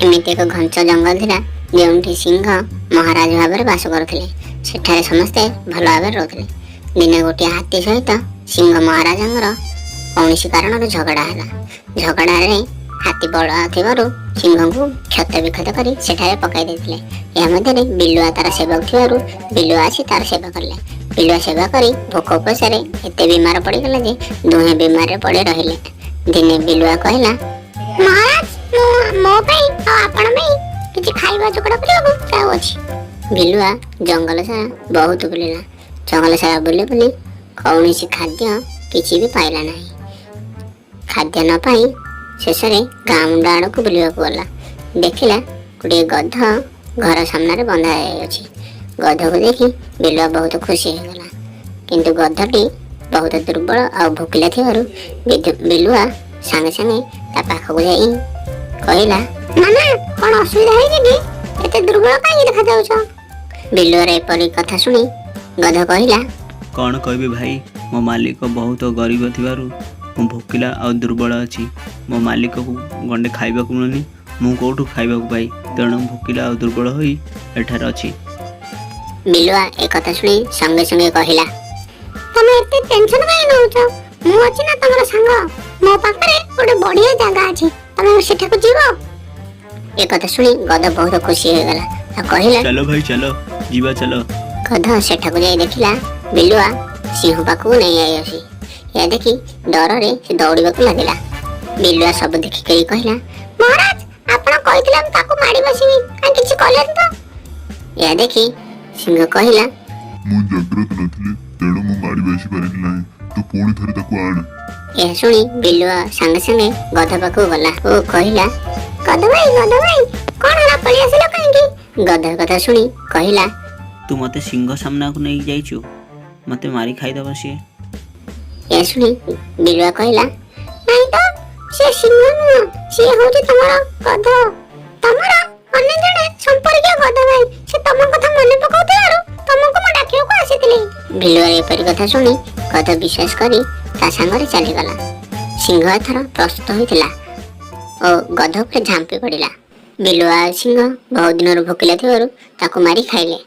एमिति एक घंच जंगल थिला जोंठी सिंह महाराज भाव बास करुथिले। सेठारे समस्ते भल भाव रोथिले। दिने गोटे हाथी सहित सिंह महाराजंगर कौनसी कारण झगड़ा है। झगड़ा हाथी बड़ थिबारु सिंह को क्षत विक्षत कर सेठारे पकाई देथिले। या मध्यरे बिलुआ तार सेवक थिबारु बिलुआ आसी तार सेवा करले। बिलुआ सेवा करी भोक उपसारे एते बीमार पड़गला जे दुहे बीमार पड़े रहिले। दिने बिलुआ कहला, महाराज मो पई आ आपण पई किछि खाइबा जोगड़ा करियो चाहू अछि। बिलुआ जंगल सारा बहुत बुलिला। जंगल सारा बुली बुली कौनसी खाद्य किछि भी पाइला नहीं। खाद्य न पाई शेष गाँ मुंड आड़ को बुलवाक गला। देखला गोटे गध घर सामने बंधा अच्छी। गध को देखी बिलुआ बहुत खुशी हो गला। किंतु गधटी बहुत दुर्बल आ भोकिला थिबारु बिलुआ सांगे सांगे ता पाखक जाई कहला, मामा कौन असुविधा है कि एते दुर्बल काहे देखा जाउछ। बिलुआ रे परी कथा सुनी गध कहला, कौन कहबी भाई, मो मालिक बहुत गरीब थिबारु मु भोकिला आ दुर्बल अछि। मो मालिक को गंडे खाइबा को मिलुनी, मु कोठु खाइबा को पाई, तेणु भोकिला आ दुर्बल होई एठार अछि। बिलुआ ए कथा सुनी संगे संगे कहला, तमे एते टेंशन काहे नउछ, मु अछि ना तमरा संग। मो पाखरे गोटे बढ़िया जगह अछि, तमे सेठा को जीवो। ए कथा सुनी गध बहुत खुशी हो गला आ कहला, चलो भाई चलो जीवा चलो। गध सेठा को जाई देखिला बिलुआ सिंह पाखु नहीं आई अछि। या देखी डर रे से दौड़िबाक लागिला। बिलुआ सब देखि करी कहला, महाराज आपण कहितले हम ताको मारी बसिनी काहे किछि कहलेन तो। या देखी सिंह कहला, मु जागृत नथिले तेणु मु मारी बसि परिन नाही, तो पुणी थरे ताको आण। यह सुनी बिलुआ संगे संगे गध पाखु गला ओ कहला, गध भाई कोन हला पळि आसिलो काहेकि। गध कथा सुनी कहला, तू मते सिंह सामना को नहीं जाइछु, मते मारी खाई दबा से। यह सुनी बिलुआ कहला, नहीं तो से सिंह नु से होजे तमरा गध। तमरा अन्य जने संपर्क गध भाई से तम कथा मने पकाउते आरो तमको म डाकियो को आसीतिले। बिलुआ रे परि कथा सुनी गध विश्वास करी ता संगरे चली गला। सिंह एथर प्रस्तुत होइतिला ओ गध पे झांपी पड़िला। बिलुआ सिंह बहुत दिन भोकिला थिबारु ताको मारी खाइले।